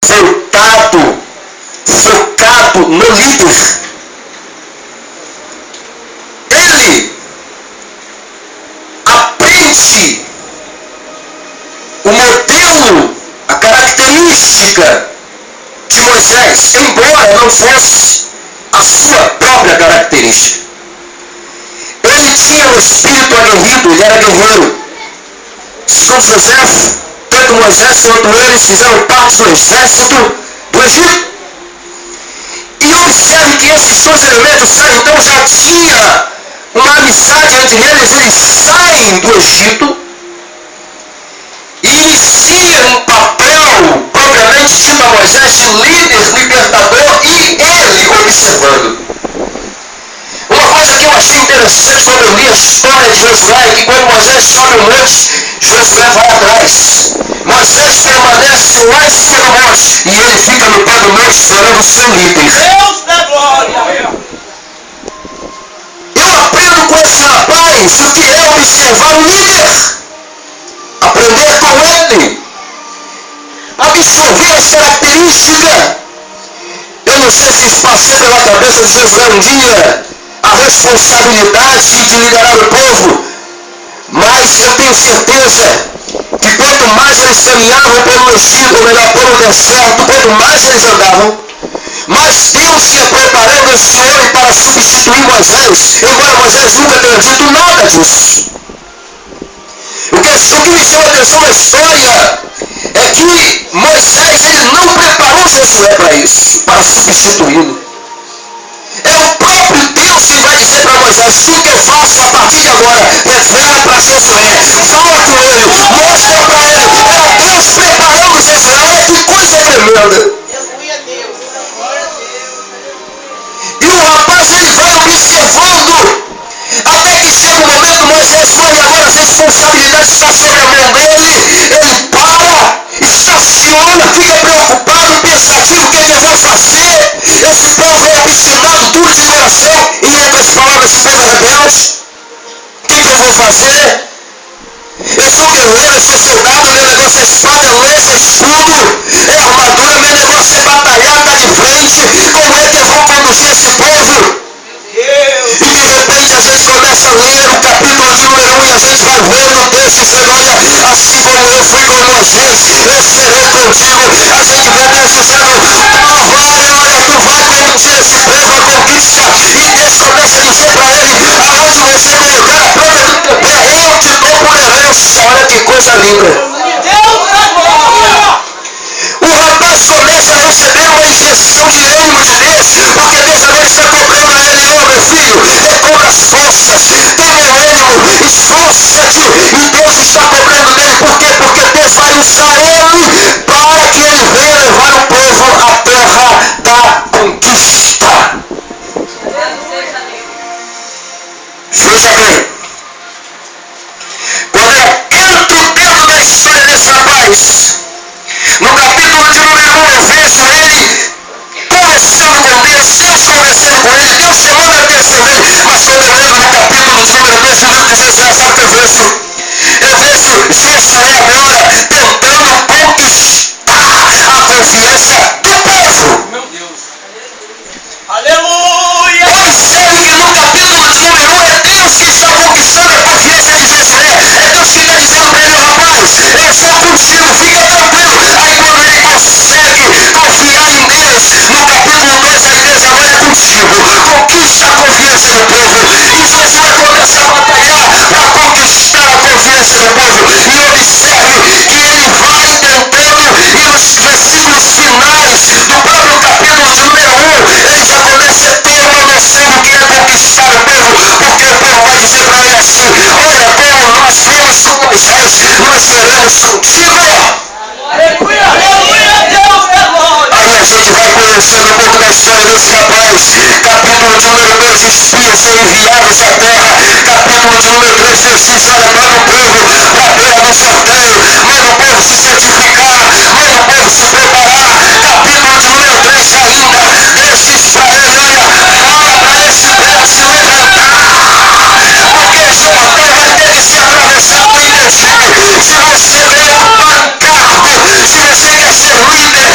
voltado, focado no líder. Ele aprende o modelo, a característica de Moisés, embora não fosse a sua própria característica. Ele tinha um espírito aguerrido, ele era guerreiro. Segundo José, tanto Moisés quanto eles fizeram parte do exército do Egito. E observe que esses dois elementos saem, então já tinha uma amizade entre eles. Eles saem do Egito e iniciam um papel propriamente dito a Moisés de líder, libertador, e ele observando. Uma coisa que eu achei interessante quando eu li a história de Josué é que quando Moisés sobe o monte, Josué vai atrás. Moisés permanece lá em cima do monte e ele fica no pé do monte esperando o seu líder. Deus da glória! Eu aprendo com esse rapaz o que é observar o líder, aprender com ele, absorver as características. Eu não sei se isso passou pela cabeça de Josué um dia, a responsabilidade de liderar o povo, mas eu tenho certeza que quanto mais eles caminhavam pelo Egito, ou melhor, pelo deserto, quanto mais eles andavam, mas Deus ia preparando esse homem para substituir Moisés, embora Moisés nunca tenha dito nada disso. O que me chama a atenção na história é que Moisés ele não preparou Josué para isso, para substituí-lo. É o próprio Deus que vai dizer para Moisés: tudo que eu faço a partir de agora, revela para Josué, fala com ele, mostra para ele. Era Deus preparando Josué. Olha que coisa tremenda. E o rapaz ele vai observando até que chega o momento, Moisés vai, agora a responsabilidade está sobre a mão dele. Ele para, estaciona, fica preocupado, pensativo, o que eu vou fazer? Esse povo é obstinado, duro de coração, e em outras palavras, esse povo é rebelde. O que eu vou fazer? Eu sou guerreiro, eu sou soldado, meu negócio é espada, lança, escudo, é armadura, meu negócio é batalhar, tá de frente. Como é que eu vou conduzir esse povo? E de repente a gente começa a ler o capítulo de número 1 e a gente vai vendo o texto dizendo: olha, assim como eu fui com Moisés, eu serei contigo. A gente vê Deus dizendo: tu vai conduzir esse povo à conquista. E Deus começa a dizer para ele: aonde você colocar a planta do teu pé, eu te dou por herança. Olha que coisa linda. O rapaz começa a receber uma injeção de ânimo de Deus, porque Deus agora está cobrando a ele: ô meu filho, recobra as forças, tenha ânimo, esforça-te. E Deus está cobrando dele, por quê? Porque Deus vai usar ele para que ele venha levar o povo à terra da conquista. Veja bem, quando eu entro dentro da história desse rapaz, no capítulo de número 1, eu vejo ele conversando com Deus, Deus conversando com ele, Deus chamando a atenção dele. Mas quando eu entro no capítulo de número 2 do livro de Josué, sabe o que eu vejo? Eu vejo Josué agora tentando conquistar a confiança do povo. Meu Deus! Aleluia! Observe que no capítulo de número 1 é Deus que está conquistando a confiança de Josué. É Deus que está dizendo para ele: rapaz, eu sou contigo, fica tranquilo. Aí quando ele consegue confiar em Deus, no capítulo 2 a igreja agora é contigo. Conquista a confiança do povo. E Josué começa a batalhar para conquistar a confiança do povo. E observe que ele vai tentando, e nos versículos finais do próprio capítulo de número 1, ele já começa a ter uma noção do que é conquistar o povo, porque o povo vai dizer para ele assim: olha, como nós vimos com Moisés, nós veremos contigo. Aleluia! Aleluia! Deus da glória! Aí a gente vai conhecendo um pouco da história desse rapaz. Capítulo de número 2, espias são enviados à terra. Capítulo de número 3, Deus diz: olha, manda o povo para a beira do Jordão, manda o povo se santificar, manda o povo se preparar. Capítulo de número 3 ainda, Deus diz para ele: olha, fala para esse povo se levantar, porque o Jordão vai ter que ser atravessado em jejum. Se você veio para um cargo, se você quer ser líder,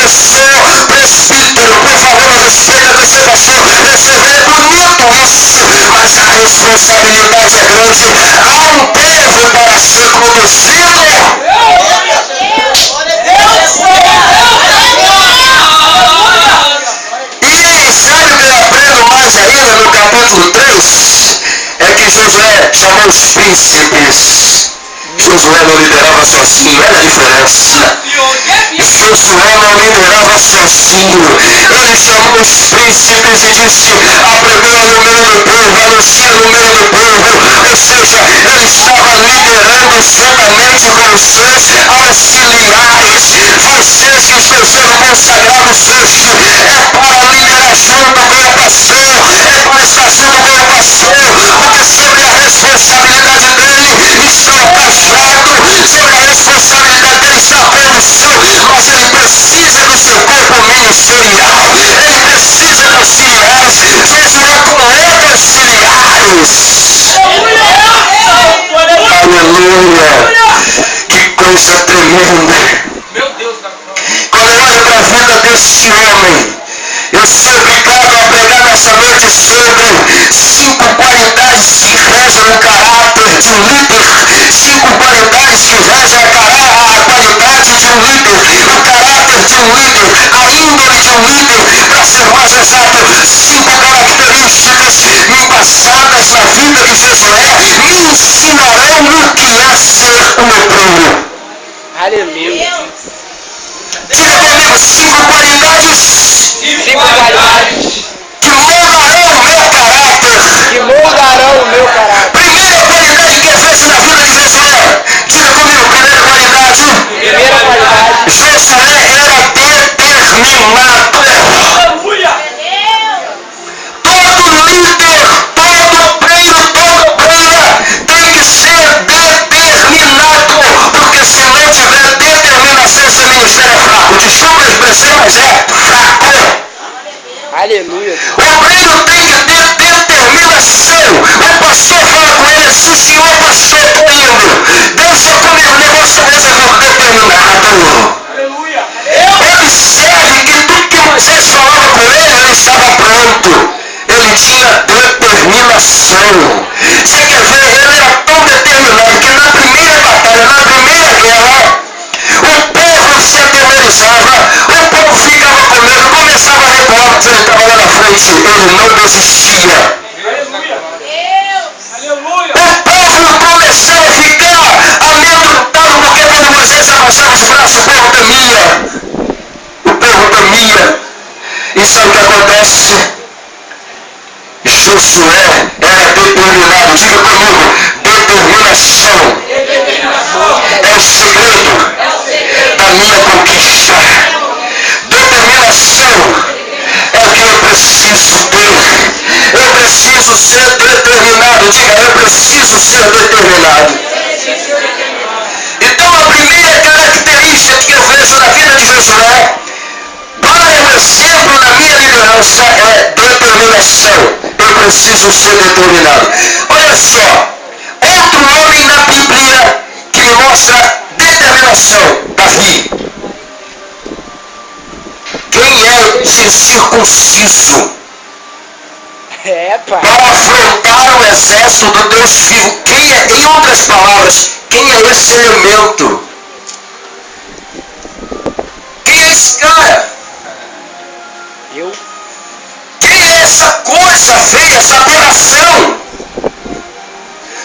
professor, presbítero, por favor, não respeita você, pastor. Você vê bonito isso, mas a responsabilidade é grande. Há um povo para ser conduzido. E sabe o que eu aprendo mais ainda no capítulo 3? É que Josué chamou os príncipes. Josué não liderava sozinho, olha a diferença. Josué não liderava sozinho. Ele chamou os príncipes e disse: apregoa no meio do povo, anuncia no meio do povo. Ou seja, ele estava liderando juntamente com os seus auxiliares. Vocês que estão sendo consagrados hoje, é para liderar junto com o pastor, é para estar junto com o pastor, porque sobre a responsabilidade dele está o cajado, sobre a responsabilidade dele está a condução, mas ele precisa do seu corpo ministerial, ele precisa de auxiliares. Josué colocou auxiliares. Aleluia! Que coisa tremenda! Quando eu olho para a vida desse homem, eu sou obrigado a pregar nessa noite sobre 5 qualidades que regem o caráter de um líder. 5 qualidades que regem a qualidade de um líder, o caráter de um líder, a índole de um líder. Para ser mais exato, 5 características passadas na vida de Josué me ensinarão o que é ser um obreiro. Aleluia. Diga comigo, 5 qualidades. 5 qualidades Que moldarão o meu caráter. que moldarão o meu caráter. Primeira qualidade que existe na vida de Josué. Diga comigo, primeira qualidade. Primeira qualidade. Josué era determinado. Aleluia. Todo líder, todo obreiro, toda obreira tem que ser determinado. Porque se não tiver determinação, seu ministério é fraco. Desculpa a expressão, mas é fraco. Aleluia. O obreiro tem que ter determinação. O pastor fala com ele: sim senhor pastor, estou indo. Deixa comigo, o negócio está resolvido. Determinado. Aleluia. Observe que tudo que Moisés falava com ele estava pronto. Ele tinha determinação. Você quer ver? Ele era tão determinado que na primeira batalha, na primeira guerra, o povo se atemorizava, o povo ficava com medo, começava a recuar, mas ele estava lá na frente, ele não desistia. Aleluia. O povo começava a ficar amedrontado, porque quando Moisés abaixava os braços, o povo temia. O povo temia. E sabe o que acontece? Josué era determinado. Diga comigo, determinação é o segredo da minha conquista. Determinação é o que eu preciso ter. Eu preciso ser determinado. Diga, eu preciso ser determinado. Então a primeira característica que eu vejo na vida de Josué, para um exemplo na minha liderança, é determinação. Eu preciso ser determinado. Olha só, outro homem na Bíblia que me mostra determinação, Davi. Quem é esse circunciso Pai. para afrontar o exército do Deus vivo? Quem é, em outras palavras, quem é esse elemento? Quem é esse cara? Eu. Quem é essa coisa feia, essa aberração?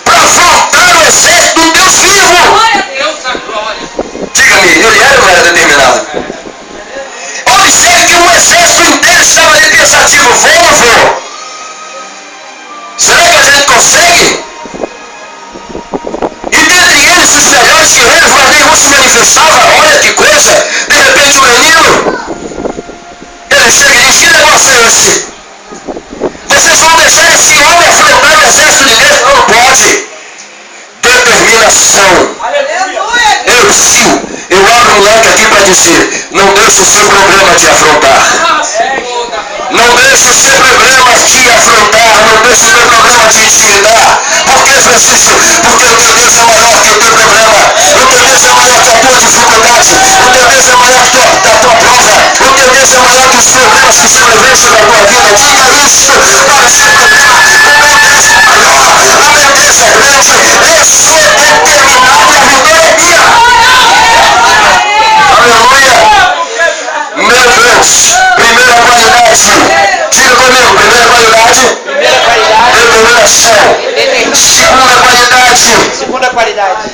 Para afrontar o exército do Deus vivo? Glória a Deus, a glória. Diga-me, ele era ou não era determinado? Observe que o exército inteiro estava ali pensativo. Vou ou não vou? Será que a gente consegue? E dentre eles, os melhores guerreiros, mas nenhum se manifestava. Olha que coisa! De repente o menino, ele chega e diz: que negócio é esse? Vocês vão deixar esse homem afrontar o exército de Deus? Não pode. Determinação. Eu abro um leque aqui para dizer: não deixe o seu problema te afrontar. Não deixe o seu problema te afrontar. Não deixe o teu problema te intimidar. Por que, Francisco? Porque o teu Deus é maior que o teu problema. O teu Deus é maior que a tua dificuldade. O teu Deus é maior que a tua prova. sobrevivência da tua vida. Diga isso para se tocar. O meu Deus é maior, o meu Deus é grande. Eu sou determinado e a vitória é minha. Aleluia. Meu Deus. Primeira qualidade. Diga comigo. Primeira qualidade. Determinação. Segunda qualidade.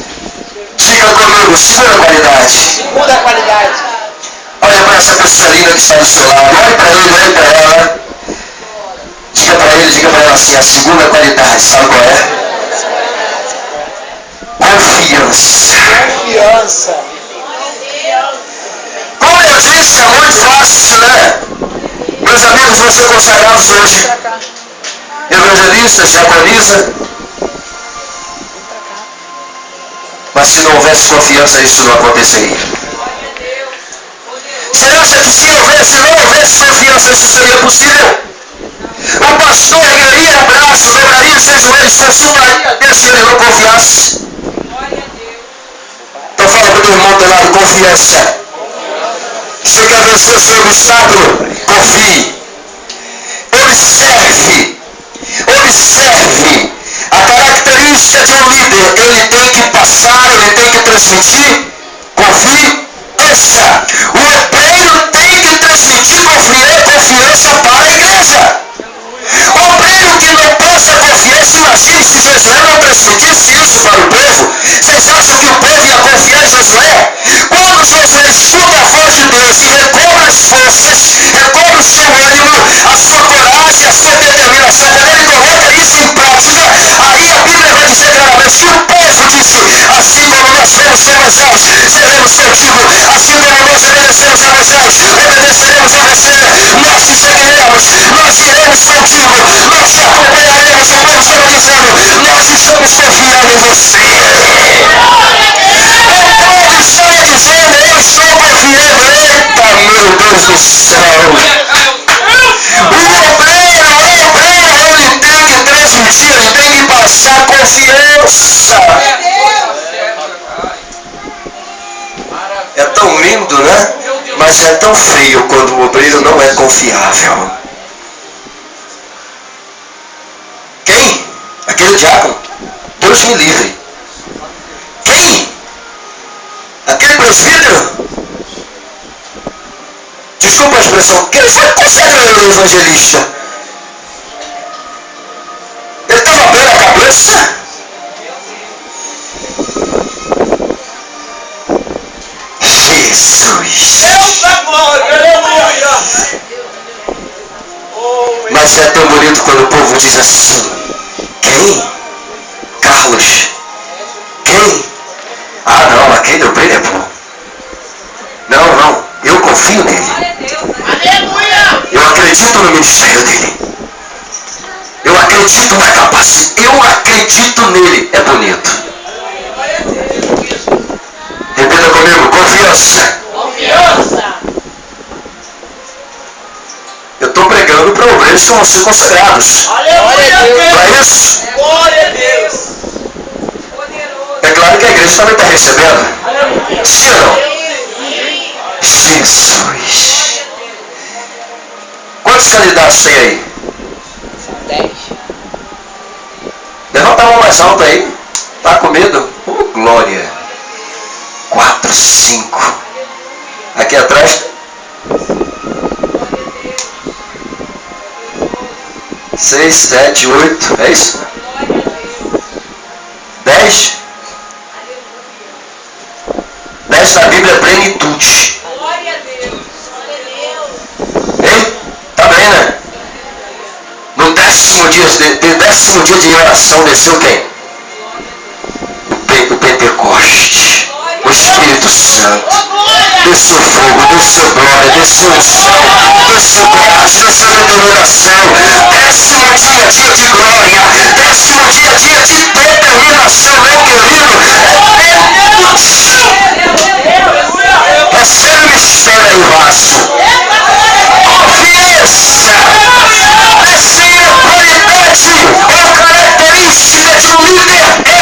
Diga comigo. Segunda qualidade. Olha para essa pessoa linda que está do seu lado. Olha para ele, olha para ela. Diga para ele, diga para ela assim. A segunda qualidade, sabe qual é? Confiança. Como eu disse, é muito fácil, né? Meus amigos, vão ser consagrados hoje. Evangelistas, diaconisa. Mas se não houvesse confiança, isso não aconteceria. Você acha que se não houvesse confiança, isso seria possível? O pastor ergueria o braço, dobraria os seus joelhos, consultaria Deus se ele não confiasse. Então fala para o teu irmão do lado, confiança. Você quer vencer o seu obstáculo? Confie. Observe. A característica de um líder, ele tem que passar, ele tem que transmitir confiança. O obreiro tem que transmitir confiança para a igreja. O obreiro que não passa confiança, imagine se Josué não transmitisse isso para o povo. Vocês acham que o povo ia confiar em Josué? Quando Josué escuta a voz de Deus e recobra as forças, recobra o seu ânimo, a sua coragem, a sua determinação, quando ele coloca isso em prática, aí a Bíblia vai dizer claramente que o povo disse: assim como nós fomos com Moisés, seremos contigo. Assim como nós obedecemos a Moisés, obedeceremos a você. Nós te seguiremos, nós iremos contigo, nós te acompanharemos. O povo estava dizendo: nós estamos confiando em você. O povo estava dizendo: eu estou confiando. Eita, meu Deus do céu. O obreiro, ele tem que transmitir, ele tem que passar confiança. É tão lindo, né? Mas é tão feio quando o obreiro não é confiável. Quem? Aquele diácono. Deus me livre. Quem? Aquele presbítero. Desculpa a expressão. Que ele foi consagrado evangelista. Ele estava bem na cabeça. Jesus. Deus da glória, aleluia. Mas é tão bonito quando o povo diz assim: quem? Carlos. Quem? Ah, não, aquele obreiro é bom. Não, eu confio nele. Eu acredito no ministério dele. Eu acredito na capacidade. Eu acredito nele. É bonito. Repita comigo: confiança. Eu estou pregando para obreiros que vão ser consagrados. Para isso. É claro que a igreja também está recebendo. Sim ou não? Jesus. Quantos candidatos tem aí? 10. Levanta a mão mais alta aí. Tá com medo? Glória. 4, 5. Aqui atrás. 6, 7, 8. É isso? 10. 10 na Bíblia é plenitude. Hein? Tá bem, né? No 10º dia de oração desceu quem? O Pentecoste. O Espírito Santo. Desceu fogo, desceu glória, desceu unção, desceu coragem, desceu determinação. 10º dia de glória. 10º dia de determinação, meu querido. Recebe o mistério aí, vaso. Confiança. Terceira qualidade ou característica de um líder é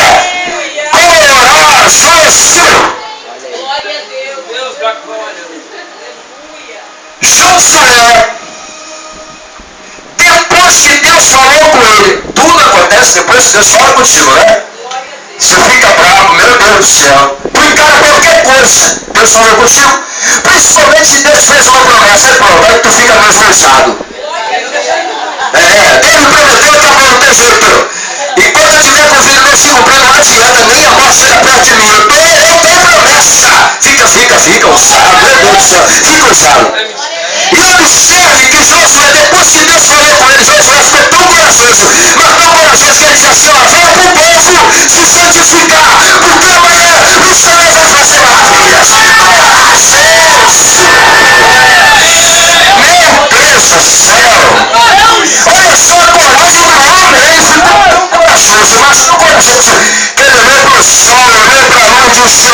corajoso. Josué acontece depois que Deus fala contigo, né? Você fica bravo, meu Deus do céu. Tu encara qualquer coisa, Deus falou contigo. Principalmente se Deus fez uma promessa, é pronto, aí tu fica meio forçado. Deus me prometeu, tá bom, não tem jeito. Enquanto eu tiver com o filho não se cumprindo, não adianta, nem a morte chega perto de mim. Eu tenho promessa. Fica ousado, meu Deus do céu, fica ousado. E observe que Josué, depois que Deus falou com ele, Josué ficou tão corajoso, mas tão corajoso que ele disse assim, ó, fala pro povo se santificar, porque amanhã o Senhor vai fazer maravilhas. Meu Deus do céu! Olha só a coragem do homem, ele ficou tão corajoso, mas tão corajoso, que ele olhou para o sol, olhou para a lua e disse, ó,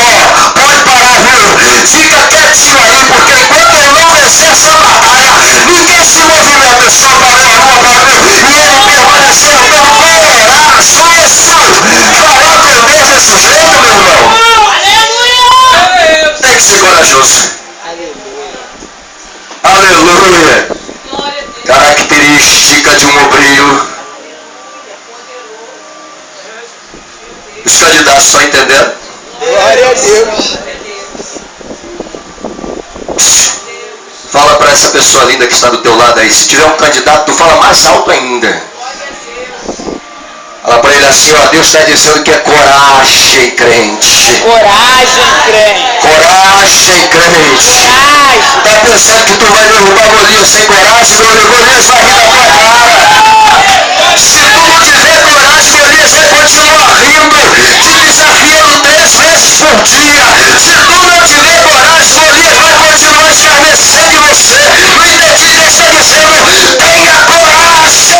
pode parar, viu? Fica quietinho aí, porque enquanto eu não vencer essa batalha, ninguém se movimenta. O sol parou, a lua parou, e ele permaneceu tão corajoso. Falar com Deus desse jeito, meu irmão. Tem que ser corajoso. Aleluia. Característica de um obreiro. Os candidatos estão entendendo? Glória a Deus. Fala para essa pessoa linda que está do teu lado aí. Se tiver um candidato, tu fala mais alto ainda. Fala para ele assim, ó, Deus está dizendo que é coragem, crente. Coragem, crente. Coragem, crente. Coragem. Tá pensando que tu vai derrubar Golias sem coragem? Golias vai rir da tua cara. Se tu não tiver coragem, Golias vai continuar rindo, te desafiando 10 vezes por dia. Se tu não tiver coragem, Golias vai continuar escarnecendo em você. No entanto, Deus está dizendo, tenha coragem,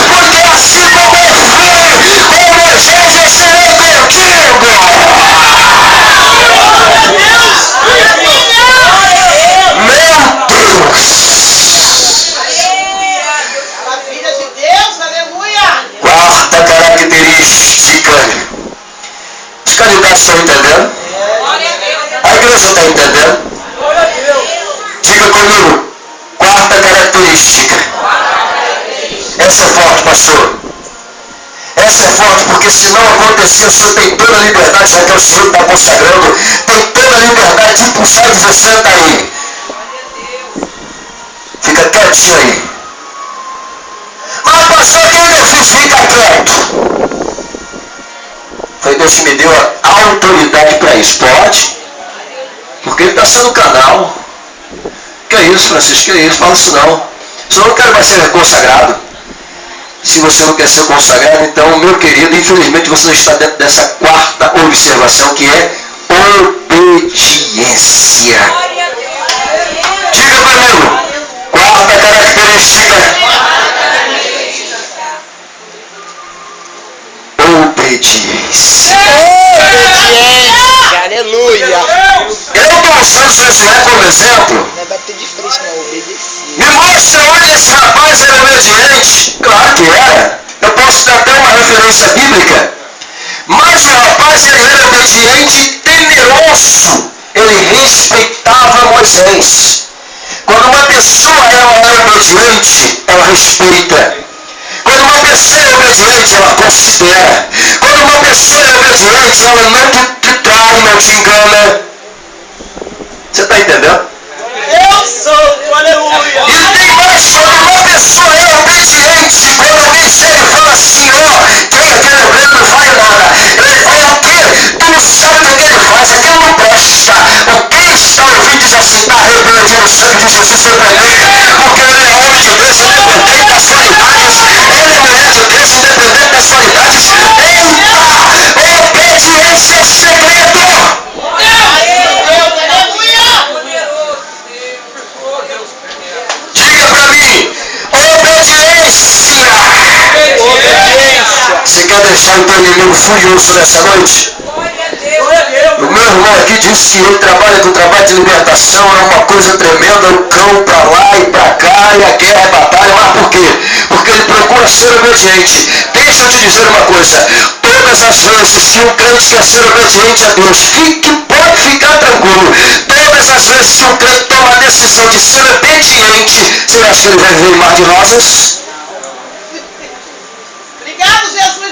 porque assim como eu fui com Moisés, eu serei contigo. Meu Deus! Filha de Deus, aleluia! Quarta característica. Os candidatos estão entendendo? A igreja está entendendo? Diga comigo. Quarta característica. Essa é forte, pastor. Essa é forte, porque se não acontecer, o senhor tem toda a liberdade, já que é o senhor que está consagrando, tem toda a liberdade de puxar e dizer, senta aí. Fica quietinho aí. Mas pastor, o que eu fiz? Fica quieto. Foi Deus que me deu a autoridade para isso. Pode? Porque ele está sendo o canal. Que é isso, Francisco? Que é isso? Fala isso não. Senão eu não quero mais ser consagrado. Se você não quer ser consagrado, então, meu querido, infelizmente você não está dentro dessa quarta observação, que é obediência. Diga comigo. Quarta característica. Obediência. Obediência, aleluia. Eu estou usando Josué como exemplo. Não é bater de frente, não, obedecer. Me mostra onde esse rapaz era obediente. Claro que era. Eu posso dar até uma referência bíblica. Mas o rapaz, ele era obediente e temeroso. Ele respeitava Moisés. Quando uma pessoa ela é obediente, ela respeita. Quando uma pessoa é obediente, ela considera. Quando uma pessoa é obediente, ela não te trai, não te engana. Você está entendendo? Eu sou, aleluia. E tem mais, quando uma pessoa é obediente, quando alguém chega e fala assim, ó, quem é aquele obreiro não faz nada. Ele fala o quê? Tu não sabe o que ele faz, aquilo não presta. O que está ouvindo diz assim, está repreendido o sangue de Jesus sobre ele, porque ele é homem de Deus, independente das qualidades. Ele é mulher de Deus, independente das qualidades. Eita! Obediência é o segredo! Diga pra mim, obediência. Você quer deixar o teu inimigo furioso nessa noite? O meu irmão aqui disse que ele trabalha com o trabalho de libertação, é uma coisa tremenda, o cão pra lá e pra cá, e a guerra é batalha, mas por quê? Porque ele procura ser obediente. Deixa eu te dizer uma coisa, todas as vezes que um crente quer ser obediente a Deus, pode ficar tranquilo, todas as vezes que um crente toma a decisão de ser obediente, você acha que ele vai viver em mar de rosas? Obrigado, Jesus.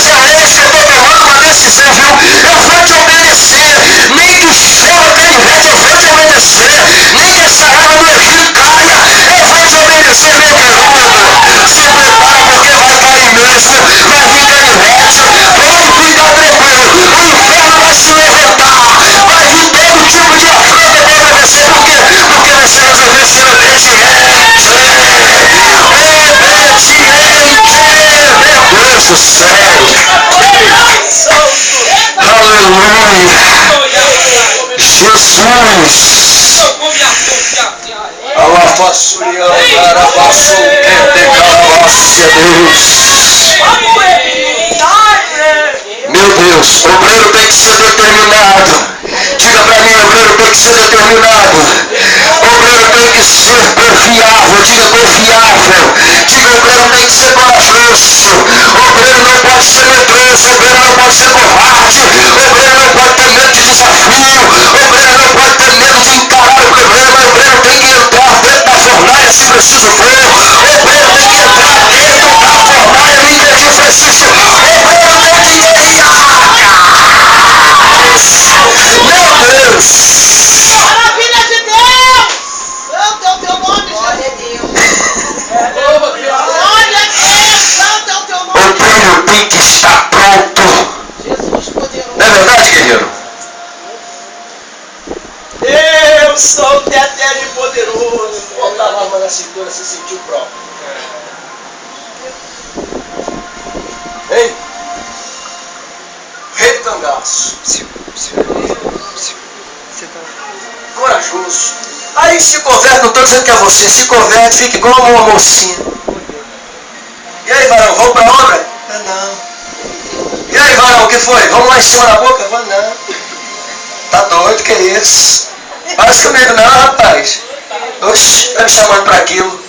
seja esse, eu estou tomando uma decisão, viu? Eu vou te obedecer. Nem que chova canivete, eu vou te obedecer. Nem que essa água do Egito caia, eu vou te obedecer, meu querido. Se prepara porque vai cair mesmo. Vai vir canivete, pode ficar tranquilo. O inferno vai se levantar. Vai vir todo tipo de afronta contra você. Por quê? Porque você resolveu ser obediente. Meu Deus do céu. Aleluia. Jesus. Alafaçurião, carabaçu, quente, calabácia, Deus. Meu Deus, obreiro tem que ser determinado. Diga pra mim, obreiro tem que ser determinado. Obreiro tem que ser confiável. Diga confiável. Diga obreiro tem que ser corajoso. Obreiro não pode ser medroso. Obreiro não pode ser covarde. Obreiro não pode ter medo de desafio. Obreiro não pode ter medo de encarar o problema. Obreiro tem que entrar dentro da fornalha se preciso for. Obreiro tem que entrar dentro da fornalha no ingrediente preciso. Obreiro tem que ir. Meu Deus! Maravilha de Deus! Santo é o teu nome, Jesus! Glória a Deus! Santo é o teu nome! Obreiro tem que estar pronto. Jesus poderoso! Não é verdade, guerreiro? Deus, santo, eterno e poderoso! Botar a arma na cintura, se sentiu próprio. Hein? Rei do cangaço. Corajoso. Aí se converte, não estou dizendo que é você, se converte, fica igual uma mocinha. E aí, varão, vamos pra obra? Não. E aí, varão, o que foi? Vamos lá em cima da boca? Não. Tá doido, que é isso? Faz comigo não, rapaz. Oxi, tá me chamando pra aquilo.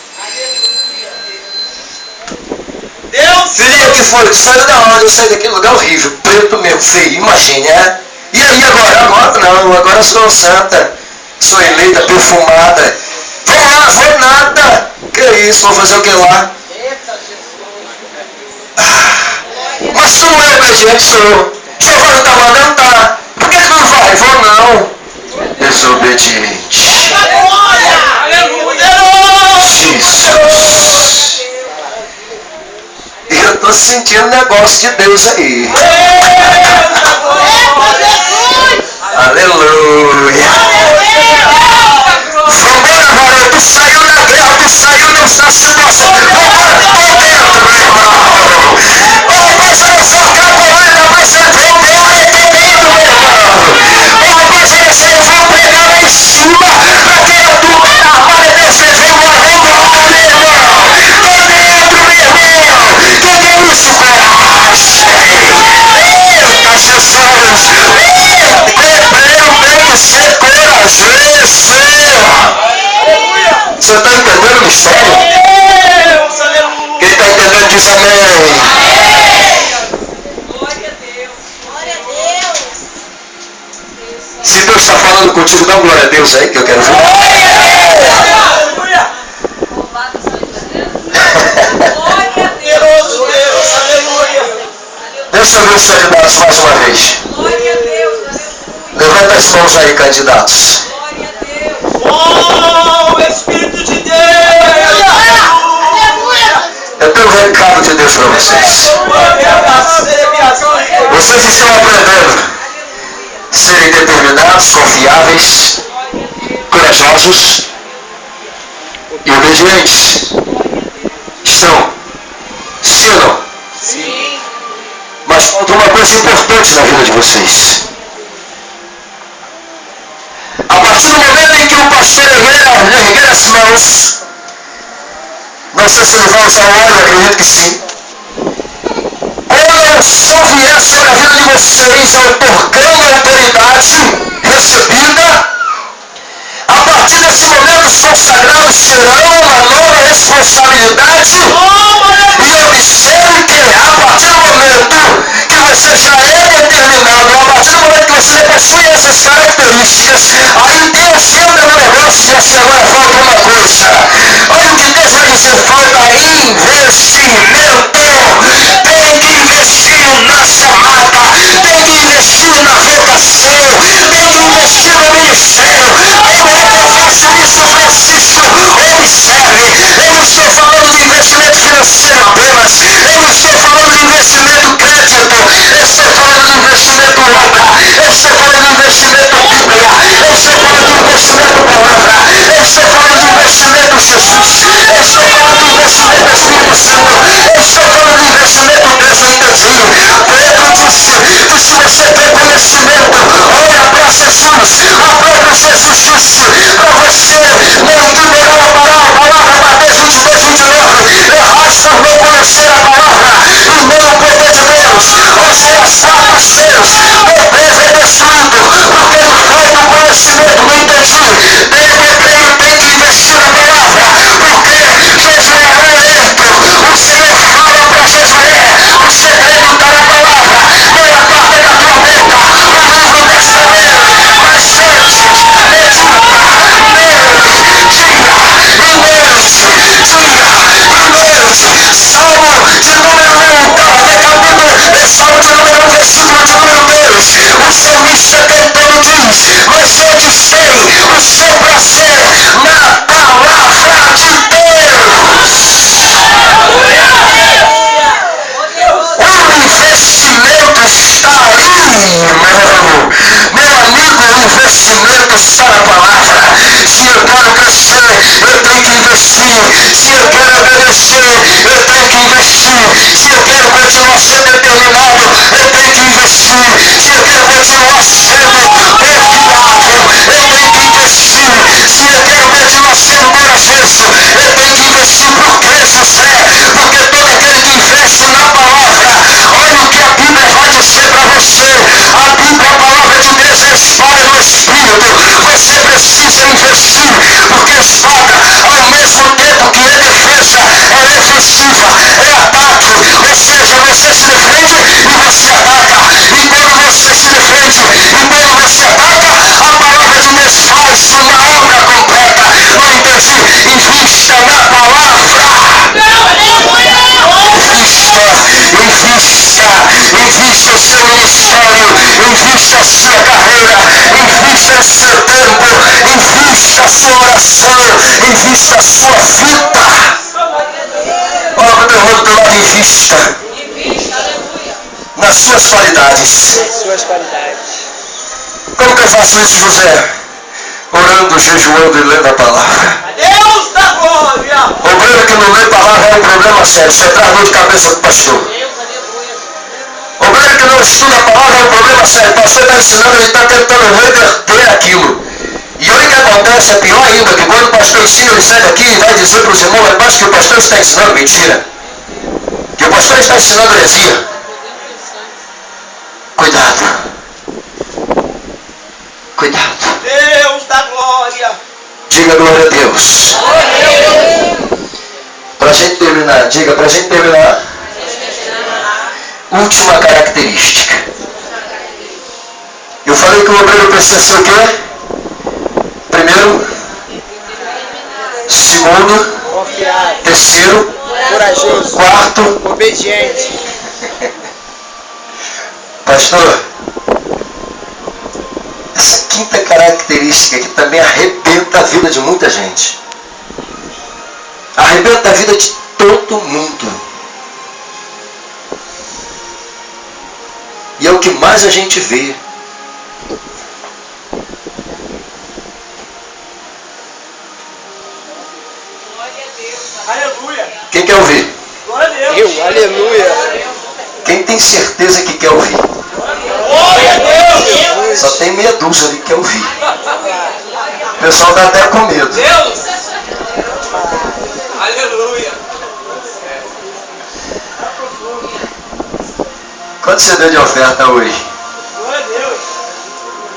Deus! Filhinho, o que foi? Tu saiu da onde? Eu saí daquele lugar horrível, preto mesmo, feio, imagine, é? E aí, agora? Agora não, agora eu sou santa. Sou eleita, perfumada. Vamos lá, vou nada. Que isso, vou fazer o que lá? Mas tu não é obediente, sou. Jeová não tá mandando, tá? Por que tu não vai? Vou não. Desobediente. Jesus. E eu tô sentindo negócio de Deus aí. Aleluia. Vambora, varão. Tu saiu da guerra, tu saiu da situação. Vambora, tô dentro, meu irmão. Ô, rapaz, olha só, capoeira, você vambora, tô dentro, meu irmão. Ô, rapaz, olha só, eu vou pegar lá em cima. Aquela turma da armada defesa, vambora, meu irmão. Tô dentro, meu irmão. Que é isso, coragem? Eita, Jesus. Obreiro tem que ser corajoso. Você está entendendo o mistério? Quem está entendendo diz amém. Se Deus está falando contigo, dá glória a Deus aí que eu quero ver. Deixa eu ver os candidatos mais uma vez. Levanta as mãos aí, candidatos. Oh, Espírito de Deus! Eu tenho um recado de Deus para vocês. Vocês estão aprendendo a serem determinados, confiáveis, corajosos e obedientes. Estão? Sim ou não? Sim. Mas falta uma coisa importante na vida de vocês. A partir do momento em que o pastor erguer as mãos, não sei se ele vai usar óleo, acredito que sim. Quando a unção vier sobre a vida de vocês, otorgando a autoridade recebida, a partir desse momento os consagrados terão uma nova responsabilidade. E observe que a partir do momento que você já é determinado, a partir do momento que você possui essas características, aí Deus entra no negócio e diz assim: agora falta uma coisa. Olha o que Deus vai dizer: falta investimento. Tem que investir crescimento está na palavra. Se eu quero crescer, eu tenho que investir. Se eu quero obedecer, eu tenho que investir. Se eu quero continuar sendo determinado, eu tenho que investir. Se eu quero continuar sendo confiável, eu tenho que investir. Se eu quero continuar sendo corajoso, eu tenho que investir. Por que, José? Porque todo aquele que investe na palavra, olha o que a Bíblia vai dizer para você. A Bíblia, a palavra de Deus é espada no Espírito. Você precisa investir, porque espada, ao mesmo tempo que é defesa, é ofensiva, é ataque. Ou seja, você se defende e você ataca. E quando você se defende e quando você ataca, a palavra de Deus faz uma obra completa. Não entendi? Invista na palavra. Invista o seu ministério, invista a sua carreira, invista o seu tempo, invista a sua oração, invista a sua vida. Olha para o teu outro lado, invista nas suas qualidades. Como que eu faço isso, José? Orando, jejuando e lendo a palavra. Deus da glória! Obreiro que não lê palavra é um problema sério, você traz dor de cabeça do pastor. Obreiro que não estuda a palavra é um problema sério. O pastor está ensinando, ele está tentando reverter aquilo. E olha o que acontece, é pior ainda, que quando o pastor ensina, ele sai daqui e vai dizer para os irmãos, é mais que o pastor está ensinando mentira. Que o pastor está ensinando heresia. Cuidado. Cuidado. Deus da glória! Diga glória a Deus. Para a gente terminar, diga para a gente terminar. Última característica. Eu falei que o obreiro precisa ser o quê? Primeiro, segundo, Confiável, terceiro, corajoso, quarto, obediente. pastor. Essa quinta característica que também arrebenta a vida de muita gente. Arrebenta a vida de todo mundo. E é o que mais a gente vê. Aleluia! Quem quer ouvir? Glória a Deus! Aleluia! Quem tem certeza que quer ouvir? Glória a Deus! Só tem meia dúzia ali que quer ouvir. O pessoal está até com medo. Deus! Aleluia! Quanto você deu de oferta hoje? Glória a Deus!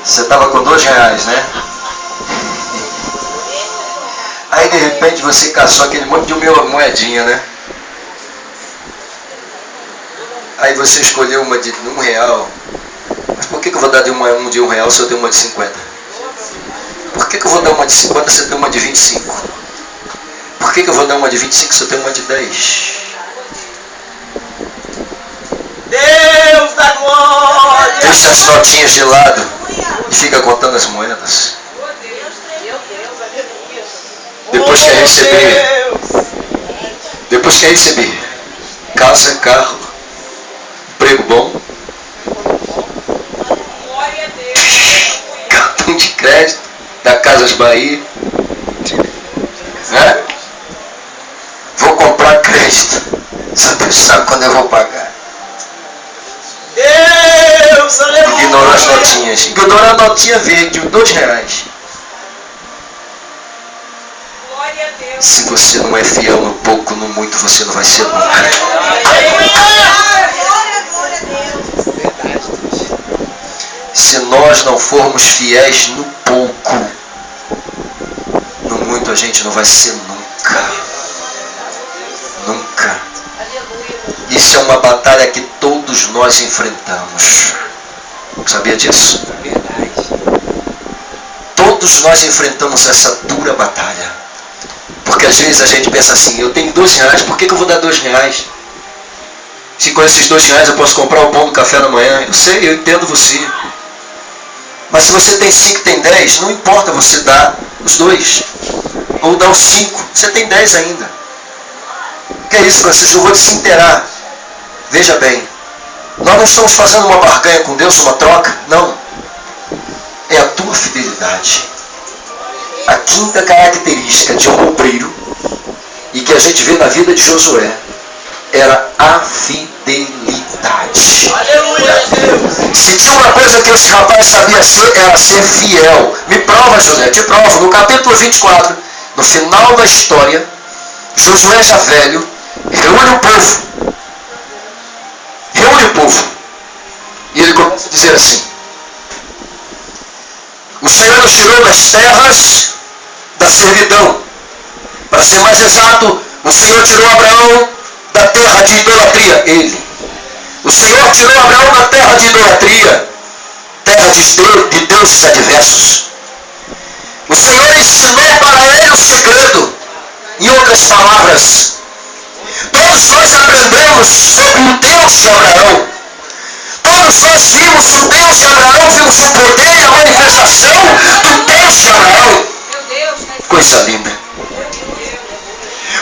Você estava com R$2, né? Aí de repente você caçou aquele monte de moedinha, né? Aí você escolheu uma de R$1. Mas por que eu vou dar uma de R$1 se eu tenho uma de 50? Por que eu vou dar uma de 50 se eu tenho uma de 25? Por que eu vou dar uma de 25 se eu tenho uma de 10? Deus da glória! Deixa as notinhas de lado e fica contando as moedas. Depois quer receber. Depois quer receber. Casa, carro, emprego bom, cartão de crédito da Casas Bahia, né? Vou comprar crédito, só Deus sabe quando eu vou pagar. Deus, aleluia! Ignora as notinhas. Ignora a notinha verde, R$2. Se você não é fiel no pouco, no muito, você não vai ser nunca. Se nós não formos fiéis no pouco, no muito a gente não vai ser nunca. Nunca. Isso é uma batalha que todos nós enfrentamos. Sabia disso? Todos nós enfrentamos essa dura batalha. Porque às vezes a gente pensa assim, eu tenho R$2, por que eu vou dar R$2? Se com esses R$2 eu posso comprar o pão do café da manhã. Eu sei, eu entendo você. Mas se você tem 5, tem 10, não importa você dar os 2. Ou dar os 5, você tem 10 ainda. O que é isso, Francisco? Eu vou te inteirar. Veja bem, nós não estamos fazendo uma barganha com Deus, uma troca. Não. é a tua fidelidade. A quinta característica de um obreiro, e que a gente vê na vida de Josué, era a fidelidade. Aleluia, Deus. Se tinha uma coisa que esse rapaz sabia ser, era ser fiel. Me prova, Josué, te provo. No capítulo 24, no final da história, Josué já velho, reúne o povo. E ele começa a dizer assim: o Senhor nos tirou das terras da servidão. Para ser mais exato, o Senhor tirou Abraão da terra de idolatria. O Senhor tirou Abraão da terra de idolatria, terra de deuses adversos. O Senhor ensinou para ele o segredo. Em outras palavras, todos nós aprendemos sobre o Deus de Abraão. Todos nós vimos o Deus de Abraão, vimos o poder e a manifestação do Deus de Abraão. Coisa linda.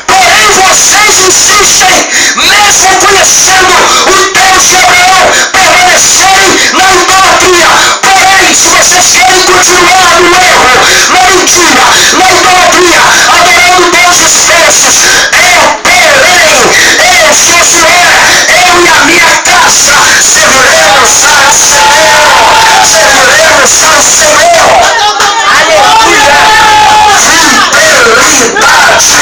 Porém, vocês insistem, mesmo conhecendo o Deus de Abraão, permanecerem na idolatria. Porém, se vocês querem continuar no erro, na mentira, na idolatria, adorando deuses falsos, eu, Josué, eu e a minha casa, serviremos ao Senhor. Serviremos ao Senhor. Aleluia. Fidelidade.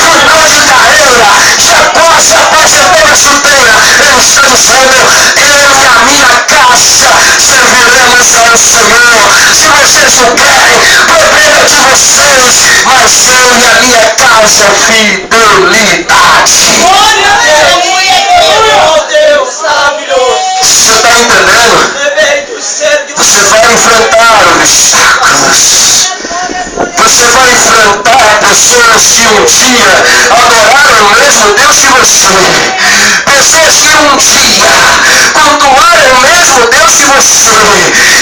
Final de carreira. Jacó se aposentou na chuteira. Ele está dizendo: eu e a minha casa serviremos ao Senhor. Se vocês não querem, problema de vocês, mas eu e a minha casa, fidelidade. Oh, Deus, maravilhoso. Você está entendendo? Você vai enfrentar obstáculos. Você vai enfrentar pessoas que um dia adoraram o mesmo Deus que você. Pessoas que um dia cultuaram o mesmo Deus que você.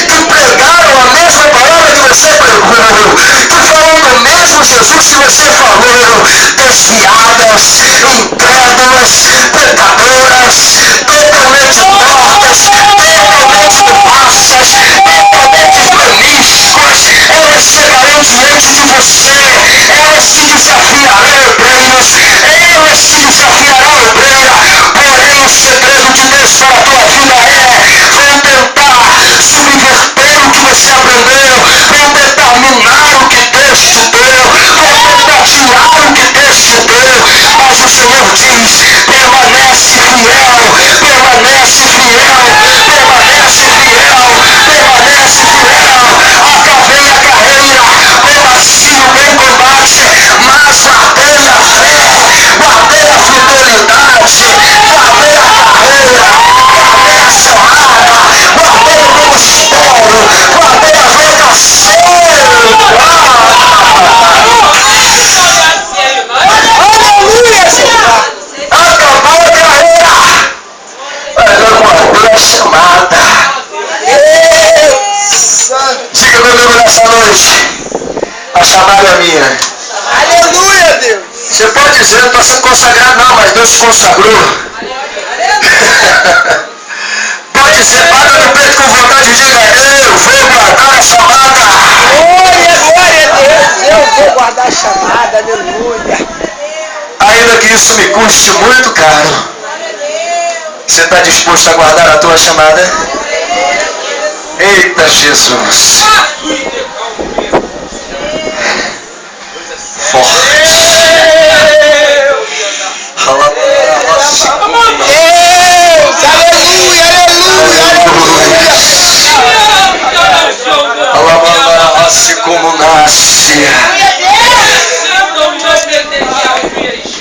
Que pregaram a mesma palavra que você pregou. Que falam do mesmo Jesus que você falou. Desviadas, incrédulas, pecadoras, totalmente mortas, totalmente devassas, totalmente promíscuas. Elas chegarão diante de você. Elas te desafiarão, obreiros. Elas te desafiarão, obreira. Porém, o segredo de Deus para a tua vida vão tentar subverter o que você aprendeu. Vão tentar minar o que Deus te deu. Vão tentar tirar o que Deus te deu. Mas o Senhor diz: permanece fiel, permanece fiel, permanece fiel, permanece fiel. Acabei a carreira, combati o bom combate, mas guardei a fé, guardei a fidelidade, guardei a carreira, guardei a chamada, guardei o ministério, guardei a vocação. Aleluia, Senhor. Acabou a carreira, mas eu guardei a chamada. Diga comigo nessa noite: a chamada é minha. Aleluia, Deus. Você pode dizer: eu estou sendo consagrado. Não, mas Deus te consagrou. Pode dizer: bata no peito com vontade e diga: eu vou guardar a chamada. Glória, glória a Deus. Eu vou guardar a chamada. Aleluia. Ainda que isso me custe muito caro. Você está disposto a guardar a tua chamada? Eita Jesus! Forte! Deus, aleluia, Alabança como nasce.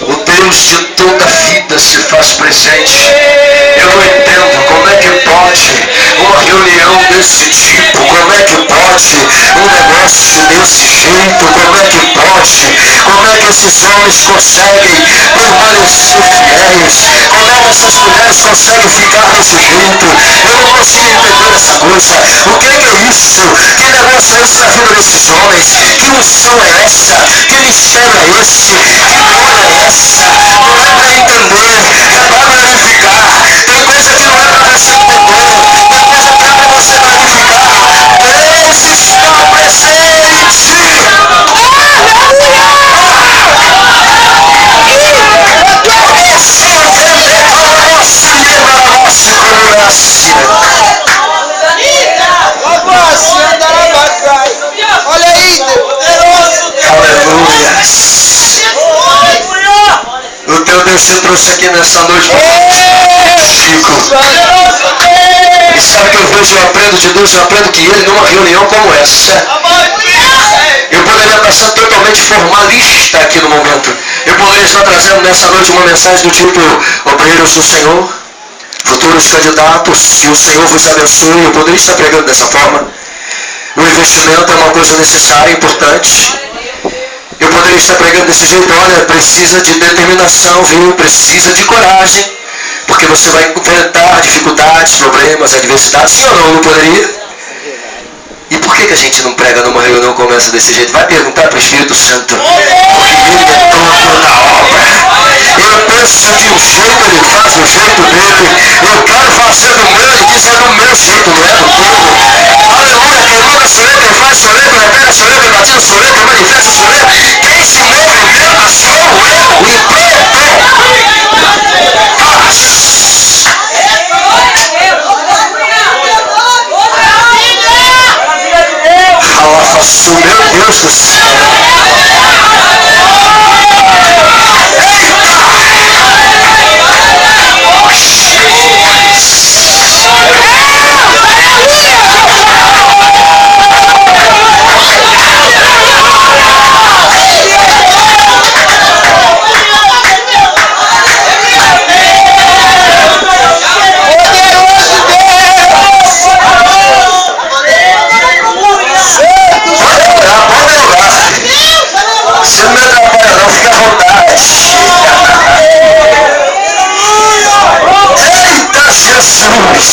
O Deus de toda vida se faz presente. Eu não entendo como é que pode uma reunião desse tipo, como é que pode um negócio desse jeito, como é que esses homens conseguem permanecer fiéis, como é que essas mulheres conseguem ficar desse jeito. Eu não consigo entender essa coisa. O que é isso? Que negócio é esse na vida desses homens? Que unção é essa? Que mistério é esse? Que glória é essa? Não é para entender, é para glorificar. Tem coisa que não é para você entender, tem coisa que é para você glorificar. Deus está palmeiras. O teu Deus te trouxe aqui nessa noite para Chico. E sabe que eu vejo, eu aprendo de Deus, eu aprendo que ele, numa reunião como essa, eu poderia estar sendo totalmente formalista aqui no momento. Eu poderia estar trazendo nessa noite uma mensagem do tipo: obreiros do Senhor, futuros candidatos, que o Senhor vos abençoe. Eu poderia estar pregando dessa forma. O investimento é uma coisa necessária, importante. Eu poderia estar pregando desse jeito: olha, precisa de determinação, viu? Precisa de coragem, porque você vai enfrentar dificuldades, problemas, adversidades. Sim ou não? Não poderia? E por que a gente não prega numa reunião como essa desse jeito? Vai perguntar para o Espírito Santo. Porque ele é dono da obra. Eu penso de um jeito, ele faz o jeito dele. Eu quero fazer do meu, ele diz: é do meu jeito, não é do teu. Aleluia, quem manda sou eu, quem faz sou eu, quem opera sou eu, quem batiza sou eu, quem manifesta sou eu. Quem se movimenta sou eu. E Alafaçu, meu Deus do céu. Você não me atrapalha não, fica à vontade. Eita Jesus!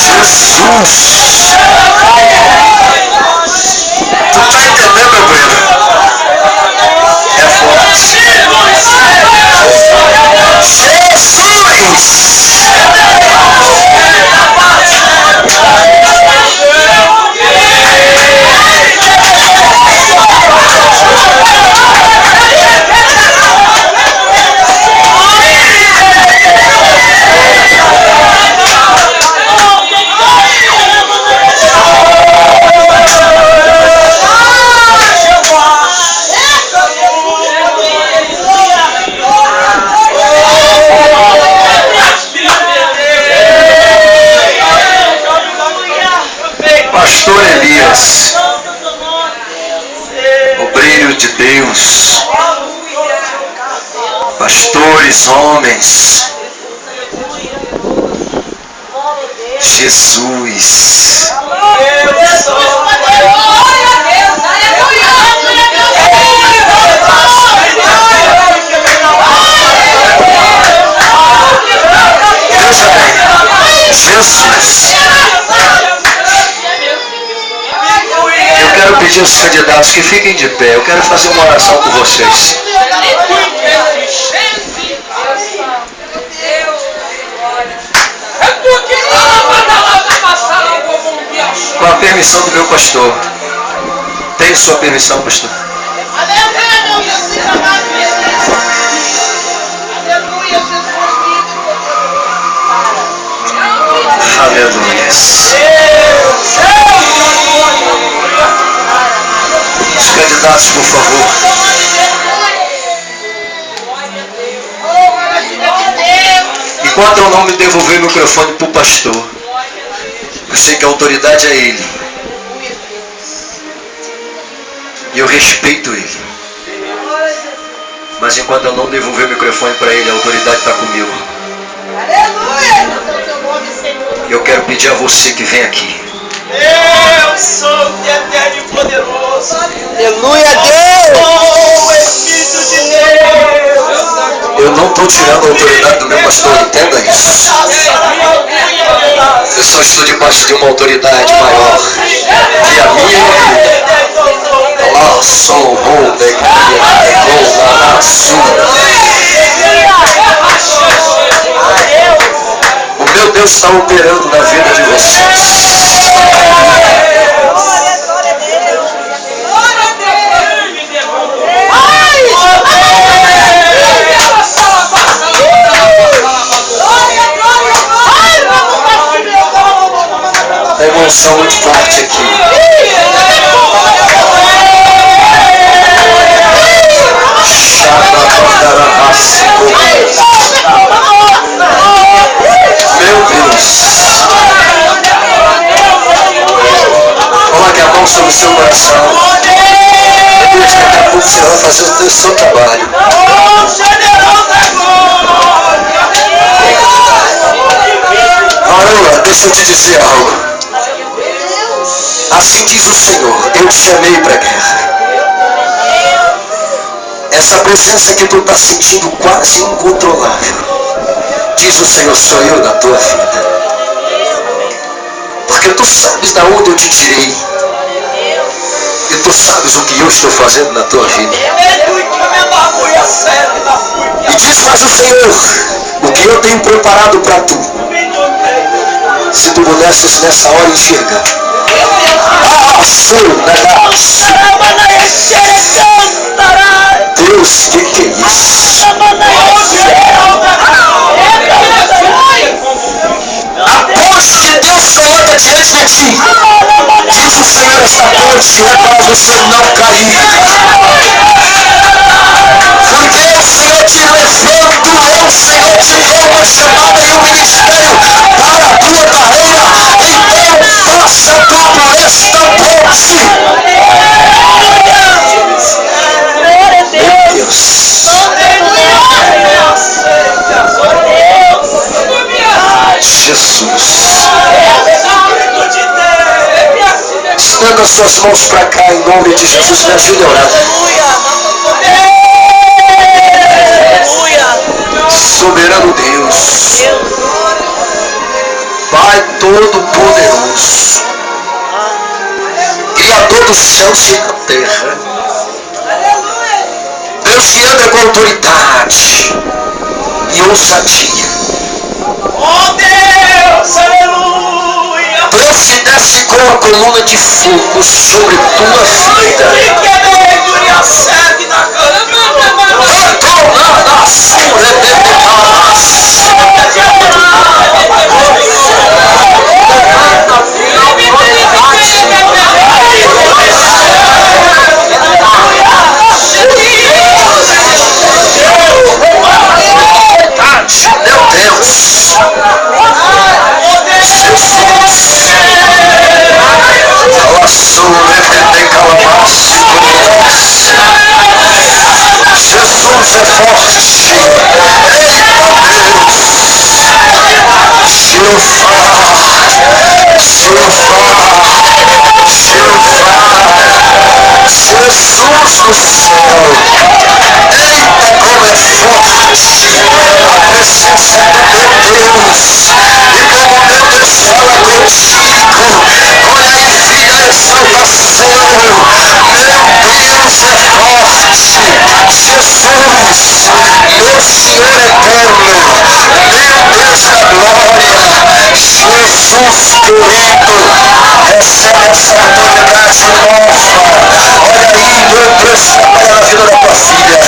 Jesus! Tu tá entendendo, meu primo? É forte. Pastor Elias, obreiro de Deus, pastores, homens, Jesus. Veja bem, Jesus. Eu quero pedir aos candidatos que fiquem de pé. Eu quero fazer uma oração por vocês. Com a permissão do meu pastor. Tem sua permissão, pastor? Aleluia. Os candidatos, por favor. Enquanto eu não me devolver o microfone para o pastor, eu sei que a autoridade é ele. E eu respeito ele. Mas enquanto eu não devolver o microfone para ele, a autoridade está comigo. Eu quero pedir a você que vem aqui. Eu sou de eterno e poderoso. Aleluia, Deus! Oh, Espírito de Deus! Eu não estou tirando a autoridade do meu pastor, entenda isso. Eu só estou debaixo de uma autoridade maior que a minha. Lá sou bom, o meu Deus está operando na vida de vocês. unção muito forte aqui. Meu Deus. Coloque a mão sobre o seu coração. Deus, daqui a pouco você vai fazer o seu trabalho. Varão, deixa eu te dizer algo. Assim diz o Senhor, eu te chamei para a guerra. Essa presença que tu está sentindo quase incontrolável, diz o Senhor, sou eu na tua vida. Porque tu sabes da onde eu te tirei. E tu sabes o que eu estou fazendo na tua vida. E diz mais o Senhor, o que eu tenho preparado para tu. Se tu pudesses nessa hora enxergar. Deus, que é isso? A ponte que Deus coloca diante de ti, diz o Senhor, esta ponte é para você não cair. Porque o Senhor te levantou, o Senhor te deu uma chamada e um ministério para a tua carreira. Então faça tudo esta ponte. Meu Deus. Jesus. Estenda suas mãos para cá em nome de Jesus. Me ajude a orar. Soberano Deus, Pai Todo-Poderoso, Criador dos céus e da terra, Deus que anda com autoridade e ousadia. Oh Deus, aleluia! Deus que desce com a coluna de fogo sobre tua vida. Meu Deus, Jesus é forte. Jesus do céu. Eita, como é forte a presença do meu Deus. E como meu Deus fala contigo, olha aí, filha, é salvação. Meu Deus é forte. Jesus, meu Senhor eterno, meu Deus da glória. Jesus querido, recebe essa autoridade nova. Olha aí, meu Deus, trabalha na vida da tua filha.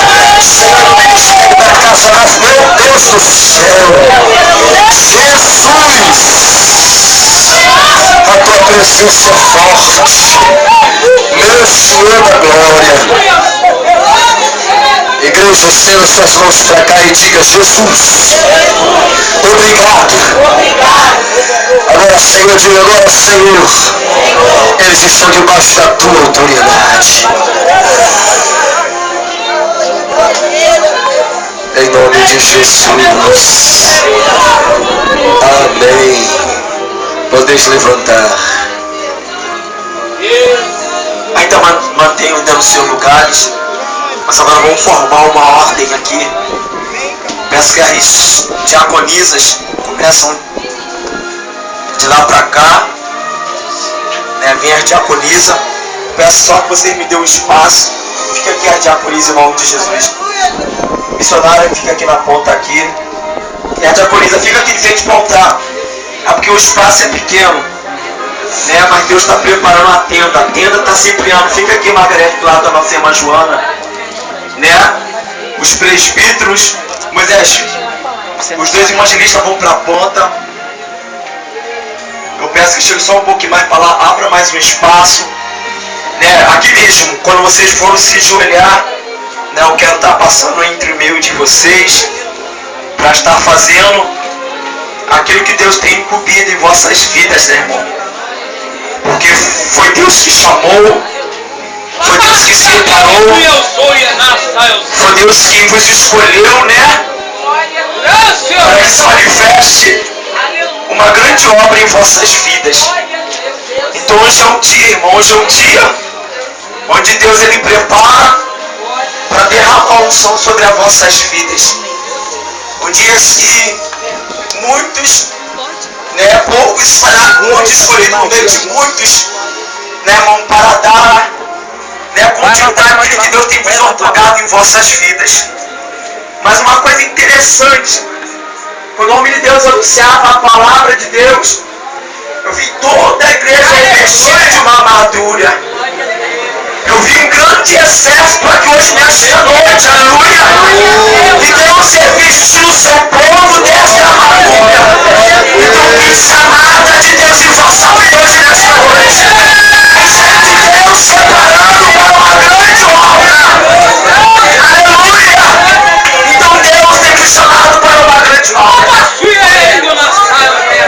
Senhor, no ministério da casa, mas meu Deus do céu. Jesus, a tua presença é forte. Meu Senhor da glória. Igreja, estenda suas mãos para cá e diga, Jesus, obrigado. Agora, Senhor, diga agora, Senhor, eles estão debaixo da tua autoridade. Em nome de Jesus. Amém. Podeis levantar. Ainda mantenham ainda nos seus lugares. Mas agora vamos formar uma ordem aqui. Peço que as diaconisas começam de lá para cá, né? Vem as diaconisa. Peço só que vocês me dêem um espaço. Fica aqui a diaconisa em nome de Jesus. Missionária fica aqui na ponta aqui. E a diaconisa fica aqui de frente para o altar. É porque o espaço é pequeno, né? Mas Deus está preparando a tenda. A tenda está se criando. Fica aqui, Margarete, do lado da nossa irmã Joana, né? Os presbíteros, Moisés, os dois evangelistas vão para a ponta. Eu peço peço que chegue só um pouquinho mais para lá, abra mais um espaço. Né? Aqui mesmo, quando vocês forem se ajoelhar, né, eu quero estar passando entre o meio de vocês para estar fazendo aquilo que Deus tem incumbido em vossas vidas, né, irmão? Porque foi Deus que chamou, foi Deus que separou, foi Deus que vos escolheu, né? Para que se manifeste uma grande obra em vossas vidas. Então hoje é um dia, irmão, hoje é um dia onde Deus ele prepara para derramar unção sobre as vossas vidas. Um dia que muitos, né, poucos serão muitos escolhidos no meio de muitos, né, irmão, para dar, né, continuidade aquilo que Deus tem vos otorgado em vossas vidas. Mas uma coisa interessante, quando o homem de Deus anunciava a palavra de Deus, eu vi toda a igreja revestida de uma armadura. Eu vi um grande exército aqui hoje nesta noite, aleluia. E Deus reveste o seu povo desta armadura. Então tem chamada de Deus em vossa vida hoje nesta noite. Tem de Deus separando para uma grande obra. Aleluia. Então Deus tem te chamado para uma grande obra.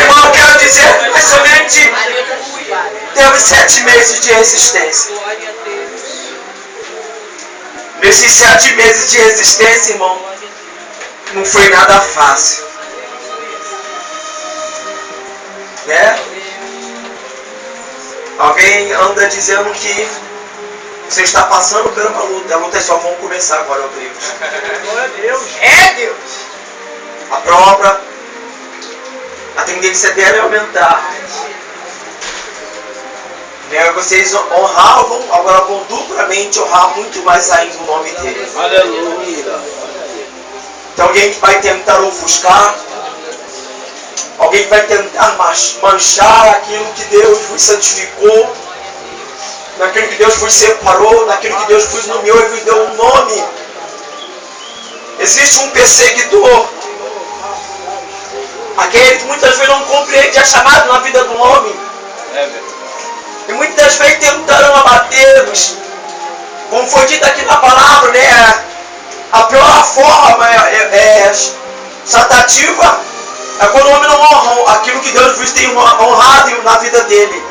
Irmão, eu quero dizer, mas somente temos 7 meses de resistência. Nesses 7 meses de resistência, irmão, não foi nada fácil. Né? Alguém anda dizendo que você está passando por uma luta. A luta é só vamos começar agora, ó Deus. Glória a Deus. É Deus. A prova, a tendência dela é aumentar. Né? Vocês honravam, agora vão duplamente honrar muito mais ainda o nome dele. Aleluia. Então alguém que vai tentar ofuscar, alguém que vai tentar manchar aquilo que Deus vos santificou, naquilo que Deus vos separou, naquilo que Deus vos nomeou e vos deu um nome. Existe um perseguidor, aquele que muitas vezes não compreende a chamada na vida do homem. E muitas vezes tentaram abatê-los. Como foi dito aqui na palavra, né? A pior forma satativa é quando o homem não honra aquilo que Deus vos tem honrado na vida dele.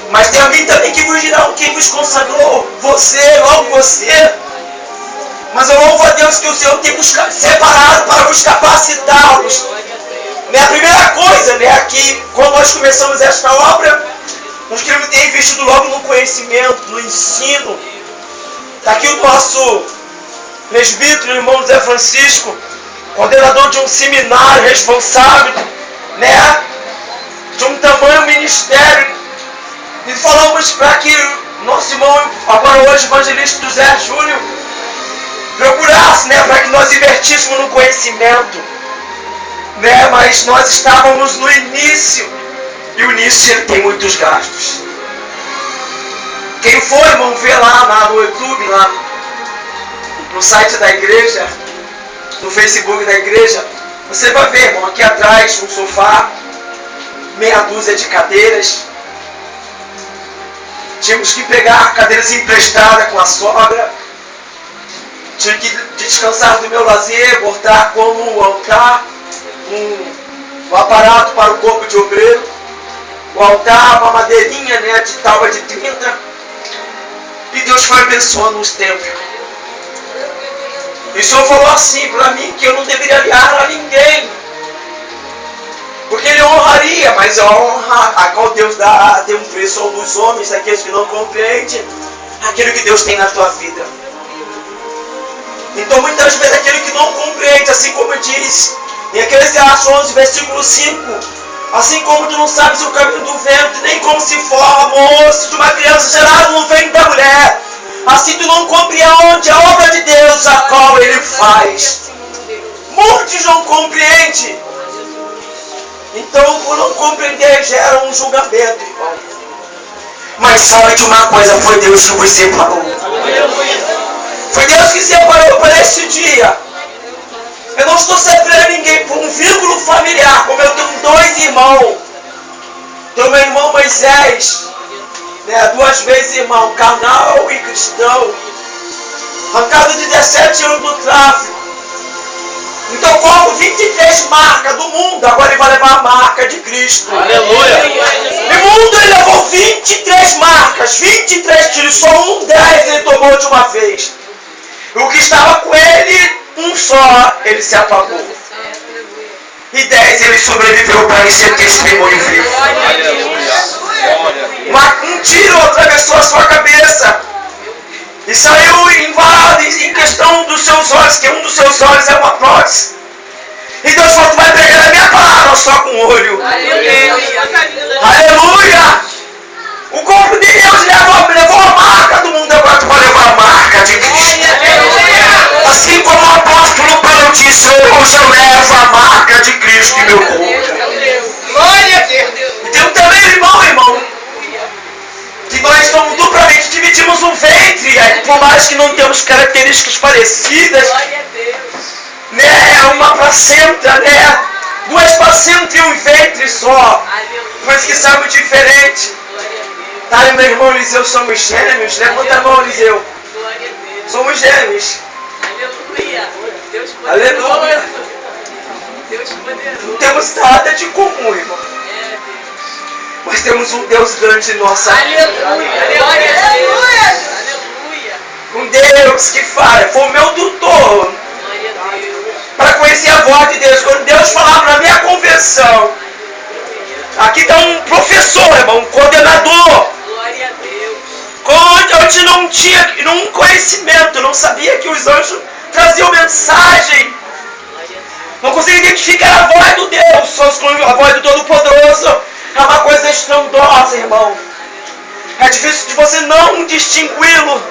Mas tem alguém também que vos dirá quem vos consagrou, você, logo você. Mas eu louvo a Deus que o Senhor tem separado para vos capacitá-los. Né? A primeira coisa, né, que quando nós começamos esta obra, nós queremos ter investido logo no conhecimento, no ensino. Está aqui o nosso presbítero, irmão José Francisco, coordenador de um seminário, responsável, né, de um tamanho ministério. E falamos para que nosso irmão, agora hoje, evangelista José Júnior, procurasse, né, para que nós investíssemos no conhecimento. Né, mas nós estávamos no início. E o início ele tem muitos gastos. Quem for, irmão, ver lá no YouTube, lá no site da igreja, no Facebook da igreja, você vai ver, irmão, aqui atrás um sofá, meia dúzia de cadeiras. Tínhamos que pegar cadeiras emprestadas com a sogra. Tive que descansar do meu lazer, botar como um altar, um aparato para o corpo de obreiro. O altar, uma madeirinha, né, de tábua de 30. E Deus foi abençoando os tempos. E o Senhor falou assim para mim que eu não deveria aliar a ninguém. Porque Ele honraria, mas a honra a qual Deus dá tem um preço aos homens, aqueles que não compreendem aquilo que Deus tem na tua vida. Então muitas vezes aquele que não compreende, assim como diz em Eclesiastes 11, versículo 5, assim como tu não sabes o caminho do vento, nem como se forma moço de uma criança gerada no ventre da mulher, assim tu não compreende a obra de Deus, a qual Ele faz. Muitos não compreendem. Então, por não compreender, gera um julgamento, irmão. Mas sabe de uma coisa, foi Deus que vos separou. Foi Deus que separou para esse dia. Eu não estou separando ninguém por um vínculo familiar, como eu tenho 2 irmãos. Então meu irmão Moisés, né, 2 vezes irmão, carnal e cristão, arrancado de 17 anos do tráfico. Então como 23 marcas do mundo, agora ele vai levar a marca de Cristo. Aleluia. No mundo ele levou 23 marcas, 23 tiros, só 10 ele tomou de uma vez. E o que estava com ele, um só, ele se apagou. E 10 ele sobreviveu para ser testemunho vivo. Um tiro atravessou a sua cabeça e saiu invado em questão dos seus olhos, que um dos seus olhos é uma prótese. E Deus falou: tu vai pregar a minha palavra só com o olho. Aleluia! O corpo de Deus levou a marca do mundo, agora tu vai levar a marca de Cristo. Assim como o apóstolo Paulo disse: hoje eu levo a marca de Cristo em meu corpo. Glória a Deus. E tem também irmão, que nós estamos duplamente, dividimos um ventre, por mais que não temos características parecidas, né? Uma placenta, né? 2 placentas e um ventre só, mas que somos diferentes. Tá, e meu irmão Eliseu, somos gêmeos? Levanta a mão, Eliseu. Somos gêmeos. Aleluia. Deus poderoso. Aleluia. Deus poderoso. Não temos nada de comum, irmão. Mas temos um Deus grande em nossa vida. Aleluia. Glória a Deus. Aleluia. Um Deus que fala. Foi o meu tutor Glória a Deus. para conhecer a voz de Deus. Quando Deus falava na minha conversão, aqui está um professor, irmão, um coordenador. Glória a Deus. Quando eu não tinha um conhecimento, não sabia que os anjos traziam mensagem. Não conseguia identificar a voz do Deus, só a voz do Todo-Poderoso. É uma coisa estrondosa, irmão. É difícil de você não distingui-lo.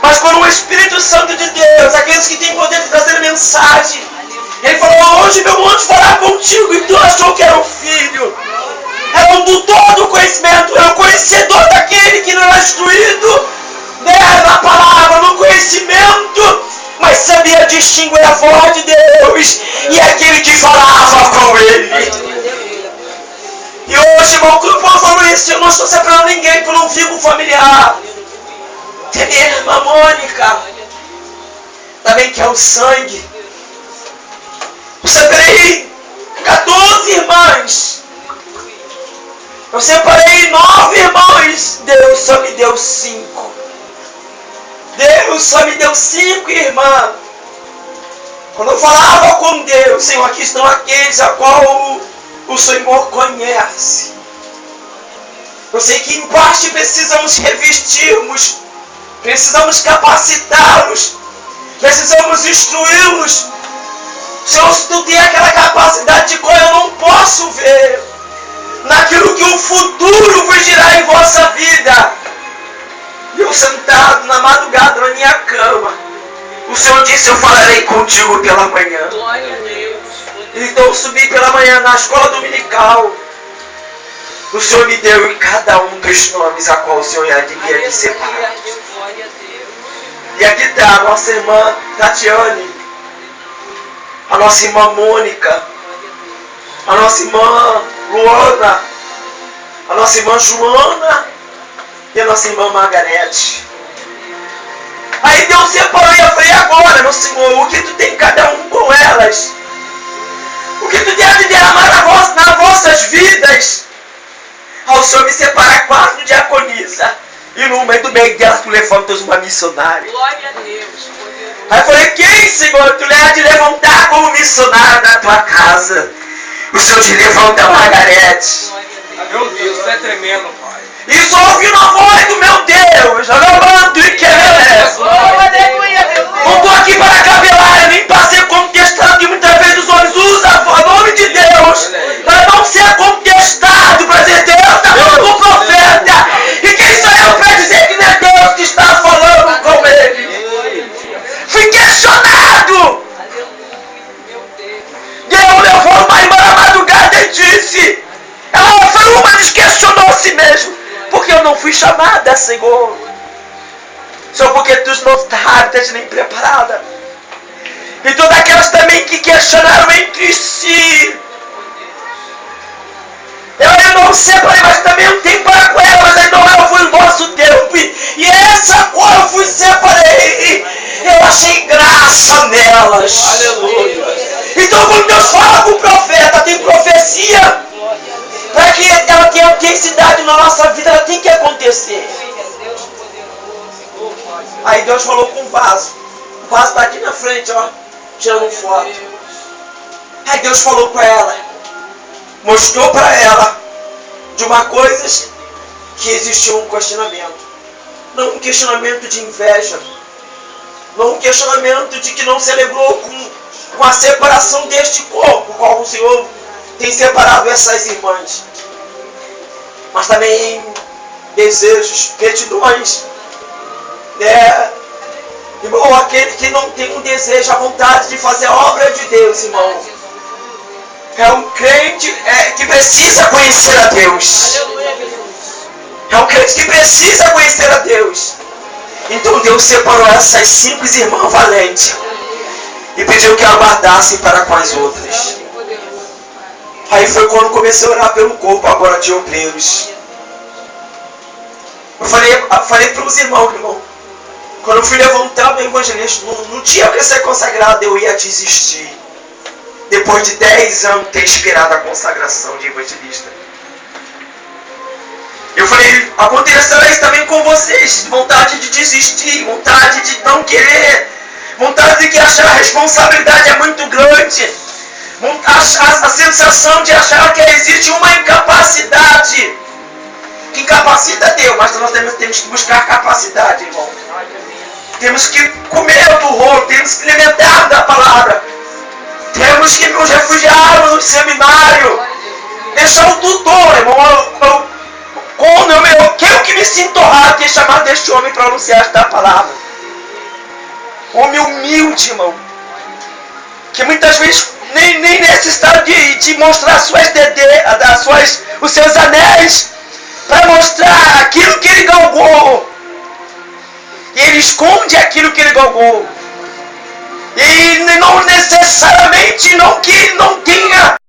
Mas quando o Espírito Santo de Deus, aqueles que têm poder de trazer mensagem, ele falou: hoje meu anjo falar contigo, e tu achou que era um filho. Era um do todo conhecimento, era um conhecedor daquele que não era instruído, né, na palavra, no conhecimento, mas sabia distinguir a voz de Deus e aquele que falava com ele. E hoje, irmão, quando eu falo isso, eu não estou separando ninguém por um vínculo familiar. Tem minha irmã Mônica, também que é o sangue. Eu separei 14 irmãs. Eu separei 9 irmãos. Deus só me deu 5. Deus só me deu 5 irmãs. Quando eu falava com Deus: Senhor, aqui estão aqueles a qual o Senhor conhece. Eu sei que em parte precisamos revestirmos, precisamos capacitá-los, precisamos instruí-los. Senhor, se tu tem aquela capacidade de qual eu não posso ver, naquilo que o futuro vai girar em vossa vida. E eu sentado na madrugada na minha cama, o Senhor disse: eu falarei contigo pela manhã. Glória a Deus. Então eu subi pela manhã na escola dominical. O Senhor me deu em cada um dos nomes a qual o Senhor devia me separar. Glória a Deus. E aqui está a nossa irmã Tatiane, a nossa irmã Mônica, a nossa irmã Luana, a nossa irmã Joana e a nossa irmã Margarete. Aí Deus separou e eu falei: agora, meu Senhor, o que tu tem cada um com elas? O que tu deve derramar nas vossas vidas? Ao Senhor me separar 4 diaconisa. E no meio do meio delas tu levantas uma missionária. Glória a Deus. Aí eu falei: quem, Senhor, tu leva de levantar como missionária na tua casa? O Senhor te levanta a Margarete. Meu Deus, isso é tremendo, Pai. E só ouvindo a voz do meu Deus. Alabando e querendo. Aleluia, meu Deus. Não estou aqui para cabelar, nem para ser contestado. E muitas vezes os homens usam o nome de Deus para não ser contestado, para dizer: Deus está falando com o profeta. E quem sou eu para dizer que não é Deus que está falando com ele? Fui questionado. Deus levou uma irmã na madrugada e disse: ela foi uma que questionou a si mesmo. Porque eu não fui chamada, Senhor. Só porque tu não estás nem preparada. E todas aquelas também que questionaram entre si. Eu não separei também não tem para com ela, mas aí não, ela foi o nosso tempo. E essa qual eu fui separei. Eu achei graça nelas. Aleluia. Então quando Deus fala com o profeta, tem profecia, para que ela tenha intensidade na nossa vida, ela tem que acontecer. Aí Deus falou com o vaso. O vaso está aqui na frente, ó, tirando foto. Aí Deus falou com ela, mostrou para ela de uma coisa que existia um questionamento. Não um questionamento de inveja, não um questionamento de que não se alegrou com a separação deste corpo, qual o Senhor tem separado essas irmãs, mas também desejos, retidões, né? Irmão, aquele que não tem um desejo, a vontade de fazer a obra de Deus, irmão, é um crente que precisa conhecer a Deus. É um crente que precisa conhecer a Deus. Então Deus separou essas simples irmãs valentes e pediu que aguardassem para com as outras. Aí foi quando comecei a orar pelo corpo agora de obreiros. Eu falei para os irmãos, irmão, quando eu fui levantar meu evangelista, no dia que eu ser consagrado, eu ia desistir. Depois de 10 anos ter esperado a consagração de evangelista. Eu falei, acontecerá isso também com vocês. Vontade de desistir, vontade de não querer, vontade de que achar a responsabilidade é muito grande. A sensação de achar que existe uma incapacidade. Que incapacita Deus, mas nós temos que buscar capacidade, irmão. Temos que comer do rolo, temos que alimentar da palavra. Temos que nos refugiar no seminário. Deixar o tutor, irmão. Eu quero que me sinto honrado de chamar deste homem para anunciar esta palavra. Homem humilde, irmão. Que muitas vezes nem necessita de mostrar os seus anéis para mostrar aquilo que ele galgou. E ele esconde aquilo que ele galgou. E não necessariamente não que ele não tenha